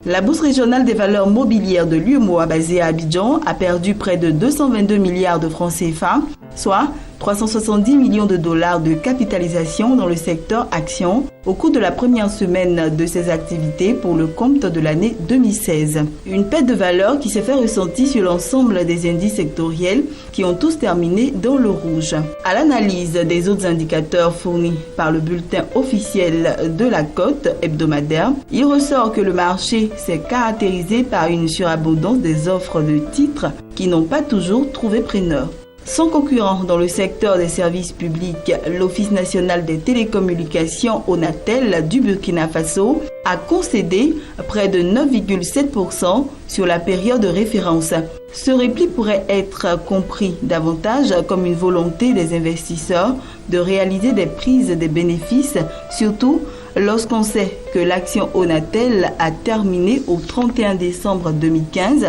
La Bourse régionale des valeurs mobilières de l'UEMOA basée à Abidjan a perdu près de 222 milliards de francs CFA, soit 370 millions de dollars de capitalisation dans le secteur action au cours de la première semaine de ses activités pour le compte de l'année 2016. Une perte de valeur qui s'est fait ressentir sur l'ensemble des indices sectoriels qui ont tous terminé dans le rouge. À l'analyse des autres indicateurs fournis par le bulletin officiel de la cote hebdomadaire, il ressort que le marché s'est caractérisé par une surabondance des offres de titres qui n'ont pas toujours trouvé preneur. Son concurrent dans le secteur des services publics, l'Office national des télécommunications ONATEL du Burkina Faso, a concédé près de 9,7% sur la période de référence. Ce repli pourrait être compris davantage comme une volonté des investisseurs de réaliser des prises des bénéfices, surtout lorsqu'on sait que l'action ONATEL a terminé au 31 décembre 2015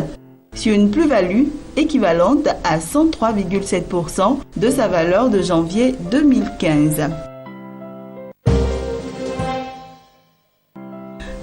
sur une plus-value équivalente à 103,7% de sa valeur de janvier 2015.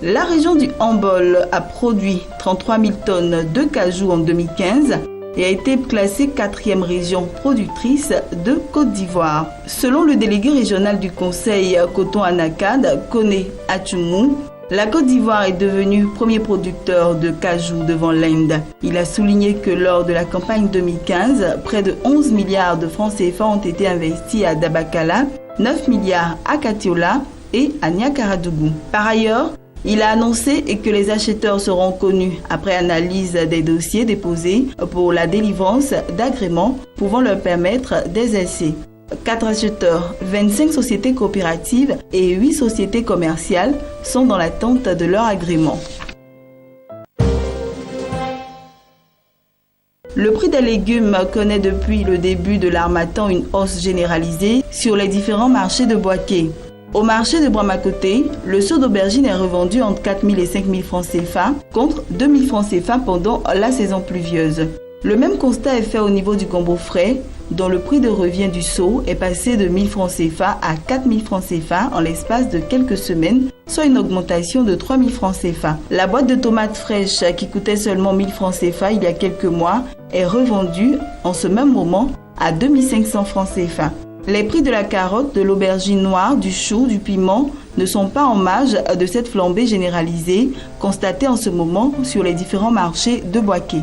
La région du Hambol a produit 33 000 tonnes de cajou en 2015 et a été classée 4e région productrice de Côte d'Ivoire. Selon le délégué régional du Conseil Coton Anacad, Koné Atchoumou, la Côte d'Ivoire est devenue premier producteur de cajou devant l'Inde. Il a souligné que lors de la campagne 2015, près de 11 milliards de francs CFA ont été investis à Dabakala, 9 milliards à Katiola et à Niakaradougou. Par ailleurs, il a annoncé que les acheteurs seront connus après analyse des dossiers déposés pour la délivrance d'agréments pouvant leur permettre d'exercer. 4 acheteurs, 25 sociétés coopératives et 8 sociétés commerciales sont dans l'attente de leur agrément. Le prix des légumes connaît depuis le début de l'harmattan une hausse généralisée sur les différents marchés de Boaké. Au marché de Bramakoté, le seau d'aubergine est revendu entre 4 000 et 5 000 francs CFA contre 2 000 francs CFA pendant la saison pluvieuse. Le même constat est fait au niveau du gombo frais, dont le prix de revient du seau est passé de 1 000 francs CFA à 4 000 francs CFA en l'espace de quelques semaines, soit une augmentation de 3 000 francs CFA. La boîte de tomates fraîches qui coûtait seulement 1 000 francs CFA il y a quelques mois est revendue en ce même moment à 2 500 francs CFA. Les prix de la carotte, de l'aubergine noire, du chou, du piment ne sont pas en marge de cette flambée généralisée constatée en ce moment sur les différents marchés de Boaké.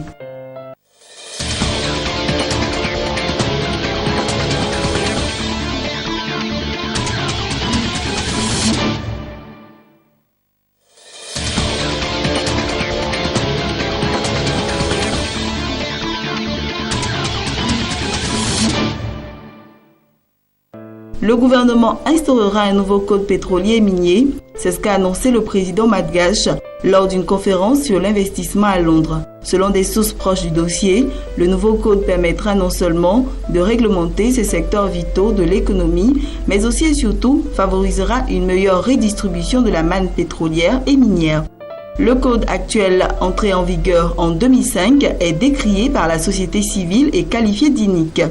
Le gouvernement instaurera un nouveau code pétrolier et minier, c'est ce qu'a annoncé le président Madgache lors d'une conférence sur l'investissement à Londres. Selon des sources proches du dossier, le nouveau code permettra non seulement de réglementer ces secteurs vitaux de l'économie, mais aussi et surtout favorisera une meilleure redistribution de la manne pétrolière et minière. Le code actuel, entré en vigueur en 2005, est décrié par la société civile et qualifié d'inique.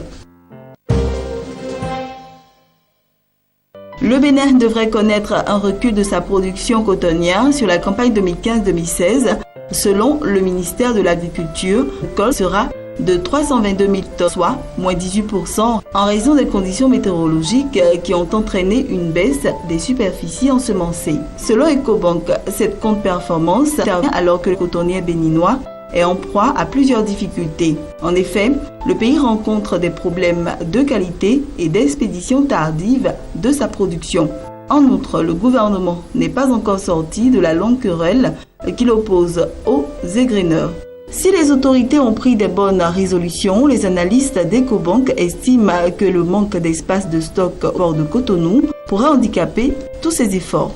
Le Bénin devrait connaître un recul de sa production cotonnière sur la campagne 2015-2016. Selon le ministère de l'Agriculture, le col sera de 322 000 tonnes, soit moins 18%, en raison des conditions météorologiques qui ont entraîné une baisse des superficies ensemencées. Selon Ecobank, cette contre-performance intervient alors que le cotonnier béninois est en proie à plusieurs difficultés. En effet, le pays rencontre des problèmes de qualité et d'expédition tardive de sa production. En outre, le gouvernement n'est pas encore sorti de la longue querelle qui l'oppose aux égreneurs. Si les autorités ont pris des bonnes résolutions, les analystes d'Ecobank estiment que le manque d'espace de stock au port de Cotonou pourrait handicaper tous ces efforts.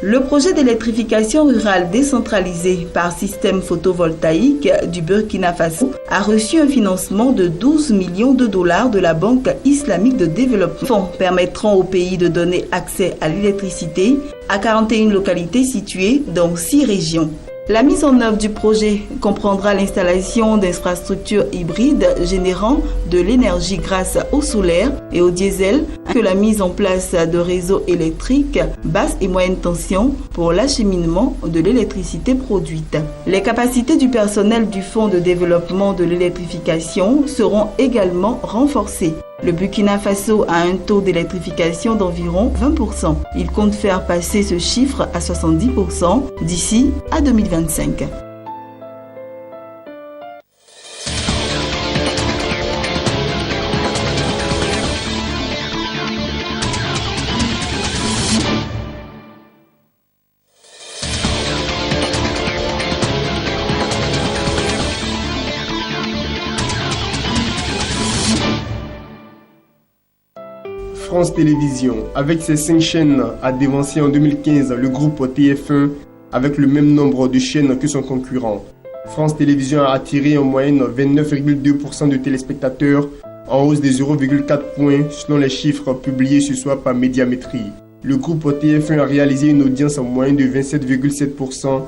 Le projet d'électrification rurale décentralisé par système photovoltaïque du Burkina Faso a reçu un financement de 12 millions de dollars de la Banque islamique de développement. Les fonds permettront au pays de donner accès à l'électricité à 41 localités situées dans 6 régions. La mise en œuvre du projet comprendra l'installation d'infrastructures hybrides générant de l'énergie grâce au solaire et au diesel, que la mise en place de réseaux électriques basse et moyenne tension pour l'acheminement de l'électricité produite. Les capacités du personnel du Fonds de développement de l'électrification seront également renforcées. Le Burkina Faso a un taux d'électrification d'environ 20%. Il compte faire passer ce chiffre à 70% d'ici à 2025. France Télévisions, avec ses 5 chaînes, a dévancé en 2015 le groupe TF1 avec le même nombre de chaînes que son concurrent. France Télévisions a attiré en moyenne 29,2% de téléspectateurs, en hausse de 0,4 points selon les chiffres publiés ce soir par Médiamétrie. Le groupe TF1 a réalisé une audience en moyenne de 27,7%,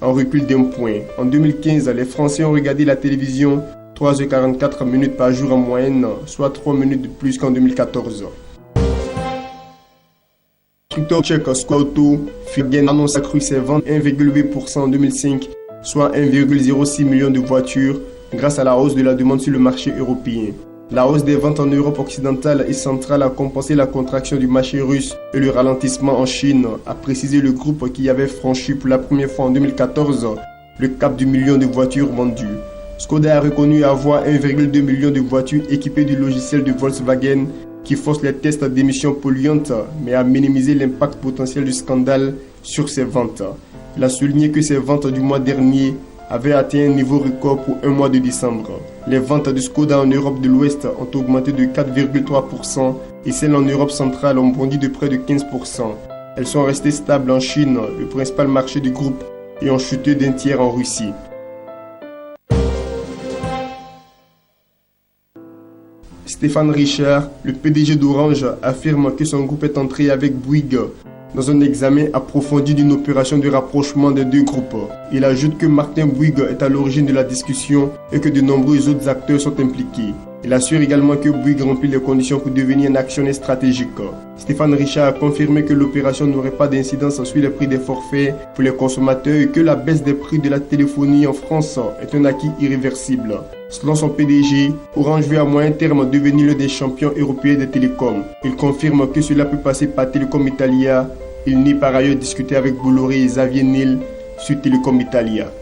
en recul d'1 point. En 2015, les Français ont regardé la télévision 3h44 minutes par jour en moyenne, soit 3 minutes de plus qu'en 2014. Constructeur tchèque Scout Volkswagen annonce accru ses ventes 1,8% en 2005, soit 1,06 million de voitures, grâce à la hausse de la demande sur le marché européen. La hausse des ventes en Europe occidentale et centrale a compensé la contraction du marché russe et le ralentissement en Chine, a précisé le groupe qui avait franchi pour la première fois en 2014 le cap du million de voitures vendues. Skoda a reconnu avoir 1,2 million de voitures équipées du logiciel de Volkswagen qui force les tests d'émissions polluantes, mais a minimisé l'impact potentiel du scandale sur ses ventes. Il a souligné que ses ventes du mois dernier avaient atteint un niveau record pour un mois de décembre. Les ventes de Skoda en Europe de l'Ouest ont augmenté de 4,3% et celles en Europe centrale ont bondi de près de 15%. Elles sont restées stables en Chine, le principal marché du groupe, et ont chuté d'un tiers en Russie. Stéphane Richard, le PDG d'Orange, affirme que son groupe est entré avec Bouygues dans un examen approfondi d'une opération de rapprochement des deux groupes. Il ajoute que Martin Bouygues est à l'origine de la discussion et que de nombreux autres acteurs sont impliqués. Il assure également que Bouygues remplit les conditions pour devenir un actionnaire stratégique. Stéphane Richard a confirmé que l'opération n'aurait pas d'incidence sur les prix des forfaits pour les consommateurs et que la baisse des prix de la téléphonie en France est un acquis irréversible. Selon son PDG, Orange veut à moyen terme devenir l'un des champions européens des télécoms. Il confirme que cela peut passer par Telecom Italia. Il nie par ailleurs discuter avec Bolloré et Xavier Niel sur Telecom Italia.